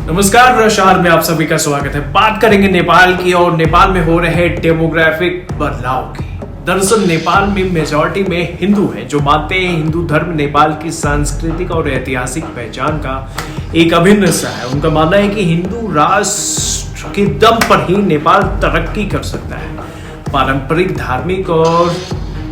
नमस्कार, शहर में आप सभी का स्वागत है। बात करेंगे नेपाल की और नेपाल में हो रहे डेमोग्राफिक बदलाव की। दरअसल नेपाल में मेजॉरिटी में हिंदू हैं जो मानते हैं हिंदू धर्म नेपाल की सांस्कृतिक और ऐतिहासिक पहचान का एक अभिन्न हिस्सा है। उनका मानना है कि हिंदू राष्ट्र के दम पर ही नेपाल तरक्की कर सकता है। पारंपरिक, धार्मिक और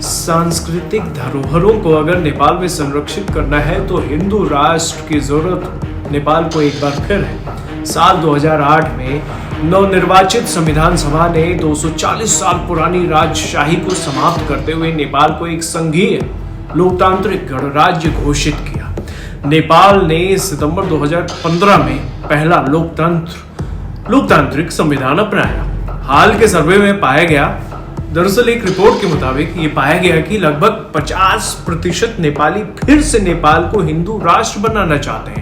सांस्कृतिक धरोहरों को अगर नेपाल में संरक्षित करना है तो हिंदू राष्ट्र की जरूरत नेपाल को एक बार फिर है। साल 2008 में नवनिर्वाचित संविधान सभा ने 240 साल पुरानी राजशाही को समाप्त करते हुए नेपाल को एक संघीय लोकतांत्रिक गणराज्य घोषित किया। नेपाल ने सितंबर 2015 में पहला लोकतांत्रिक संविधान अपनाया। हाल के सर्वे में पाया गया, दरअसल एक रिपोर्ट के मुताबिक ये पाया गया कि लगभग 50% नेपाली फिर से नेपाल को हिंदू राष्ट्र बनाना चाहते हैं।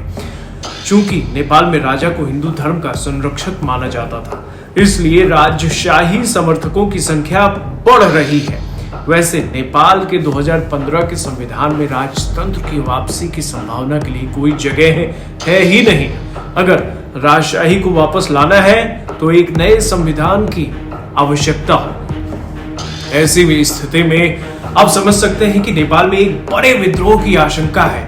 चूंकि नेपाल में राजा को हिंदू धर्म का संरक्षक माना जाता था, इसलिए राजशाही समर्थकों की संख्या बढ़ रही है। वैसे नेपाल के 2015 के संविधान में राजतंत्र की वापसी की संभावना के लिए कोई जगह है ही नहीं। अगर राजशाही को वापस लाना है तो एक नए संविधान की आवश्यकता हो। ऐसी भी स्थिति में आप समझ सकते हैं कि नेपाल में एक बड़े विद्रोह की आशंका है,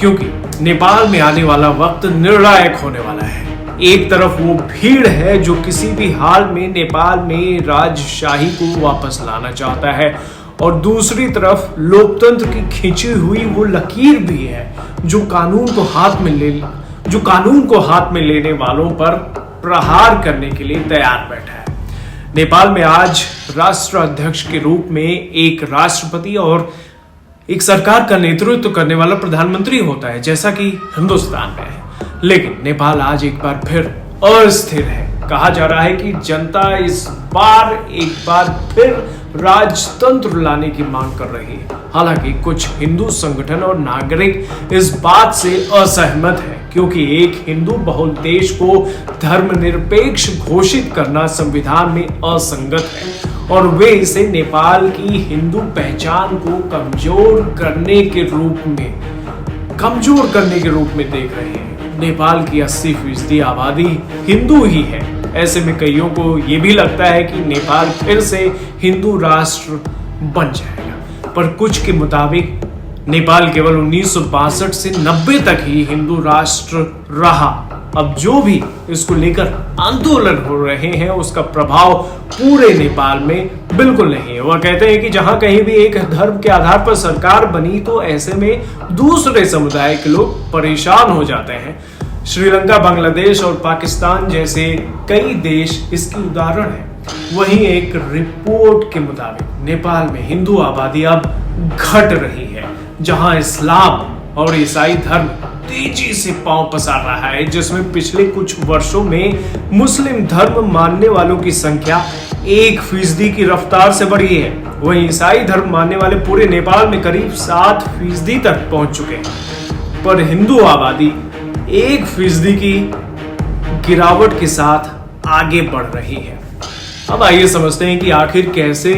क्योंकि नेपाल में आने वाला वक्त निर्णायक होने वाला है। एक तरफ वो भीड़ है जो किसी भी हाल में नेपाल में राजशाही को वापस लाना चाहता है, और दूसरी तरफ लोकतंत्र की खींची हुई वो लकीर भी है जो कानून को हाथ में लेने वालों पर प्रहार करने के लिए तैयार बैठा है। नेपाल में आज राष्ट्राध्यक्ष के रूप में एक राष्ट्रपति और एक सरकार का नेतृत्व करने वाला प्रधानमंत्री होता है, जैसा कि हिंदुस्तान में है। लेकिन नेपाल आज एक बार फिर अस्थिर है। कहा जा रहा है कि जनता इस बार एक बार फिर राजतंत्र लाने की मांग कर रही है। हालांकि कुछ हिंदू संगठन और नागरिक इस बात से असहमत है, क्योंकि एक हिंदू बहुल देश को धर्मनिरपेक्ष घोषित करना संविधान में असंगत है और वे इसे नेपाल की हिंदू पहचान को कमजोर करने के रूप में देख रहे हैं। नेपाल की 80% आबादी हिंदू ही है। ऐसे में कईयों को यह भी लगता है कि नेपाल फिर से हिंदू राष्ट्र बन जाएगा, पर कुछ के मुताबिक नेपाल केवल 1962 से 90 तक ही हिंदू राष्ट्र रहा। अब जो भी इसको लेकर आंदोलन हो रहे हैं उसका प्रभाव पूरे नेपाल में बिल्कुल नहीं है। वह कहते हैं कि जहां कहीं भी एक धर्म के आधार पर सरकार बनी तो ऐसे में दूसरे समुदाय के लोग परेशान हो जाते हैं। श्रीलंका, बांग्लादेश और पाकिस्तान जैसे कई देश इसकी उदाहरण है। वहीं एक रिपोर्ट के मुताबिक नेपाल में हिंदू आबादी अब घट रही है, जहां इस्लाम और ईसाई धर्म तेजी से पांव पसार रहा है, जिसमें पिछले कुछ वर्षों में मुस्लिम धर्म मानने वालों की संख्या 1% की रफ्तार से बढ़ी है। वहीं ईसाई धर्म मानने वाले पूरे नेपाल में करीब 7% तक पहुंच चुके हैं, पर हिंदू आबादी 1% की गिरावट के साथ आगे बढ़ रही है। अब आइए समझते हैं कि आखिर कैसे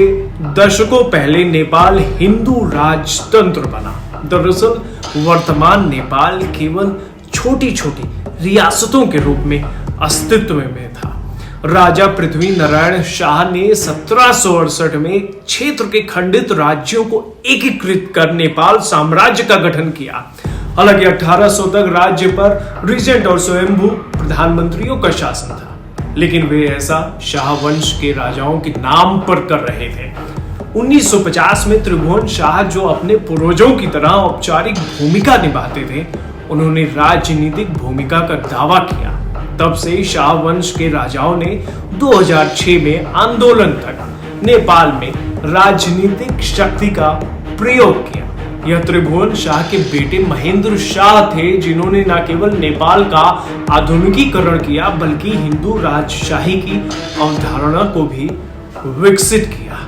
दशकों पहले नेपाल हिंदू राजतंत्र बना। दरअसल वर्तमान नेपाल केवल छोटी छोटी रियासतों के रूप में अस्तित्व में था। राजा पृथ्वी नारायण शाह ने 1768 में क्षेत्र के खंडित राज्यों को एकीकृत कर नेपाल साम्राज्य का गठन किया। हालांकि 1800 तक राज्य पर रीजेंट और स्वयंभू प्रधानमंत्रियों का शासन था, लेकिन वे ऐसा शाह वंश के राजाओं के नाम पर कर रहे थे। 1950 में त्रिभुवन शाह, जो अपने पूर्वजों की तरह औपचारिक भूमिका निभाते थे, उन्होंने राजनीतिक भूमिका का दावा किया। तब से शाह वंश के राजाओं ने 2006 में आंदोलन तक नेपाल में राजनीतिक शक्ति का प्रयोग किया। यह त्रिभुवन शाह के बेटे महेंद्र शाह थे, जिन्होंने न केवल नेपाल का आधुनिकीकरण किया बल्कि हिंदू राजशाही की अवधारणा को भी विकसित किया।